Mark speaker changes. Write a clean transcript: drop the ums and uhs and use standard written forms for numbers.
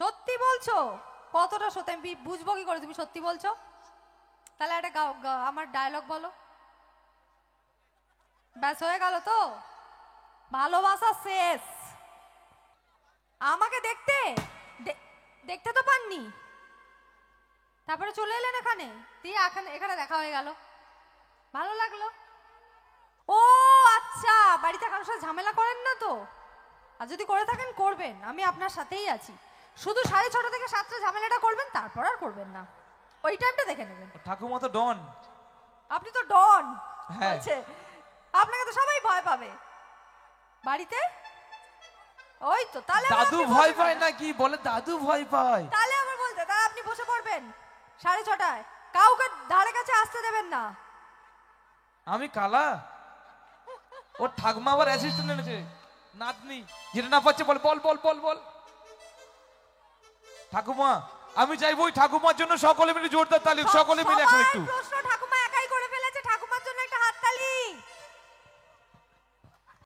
Speaker 1: সত্যি বলছো? কতটা সত্যি আমি বুঝবো কি করে তুমি সত্যি বলছো? তাহলে একটা আমার ডায়লগ বলো। ব্যাস হয়ে গেল তো? ভালোবাসা শেষ। আমাকে দেখতে দেখতে তো পাননি, তারপরে চলে এলেন এখানে, দিয়ে এখানে দেখা হয়ে গেল, ভালো লাগলো। ও আচ্ছা, বাড়িতে কারোর সাথে ঝামেলা করেন না তো? আর যদি করে থাকেন করবেন, আমি আপনার সাথেই আছি। শুধু 6:30 থেকে 7টা ঝামেলাটা করবেন, তারপর আর করবেন না, ওই টাইমটা দেখে নেবেন।
Speaker 2: ঠাকুমা তো ডন।
Speaker 1: আপনি তো ডন।
Speaker 2: হ্যাঁ।
Speaker 1: বলছে আপনাকে তো সবাই ভয় পাবে বাড়িতে। ওই তো, তাহলে
Speaker 2: দাদু ভয় পায় নাকি? বলে দাদু ভয় পায়।
Speaker 1: তাহলে আবার বলতে, তাহলে আপনি বসে পড়বেন 6:30টায়, কাউকে ধারে কাছে আসতে দেবেন না।
Speaker 2: আমি কালা? ওর ঠাকুমা আবার অ্যাসিস্ট্যান্ট এনেছে, নাতনি, যেটা না পাচ্ছে বল বল বল বল বল। ঠাকুমা, আমি চাইবো ওই ঠাকুমার জন্য সকলে মিলে জোরদার তালি, সকলে মিলে এখন একটু।
Speaker 1: প্রশ্ন ঠাকুমা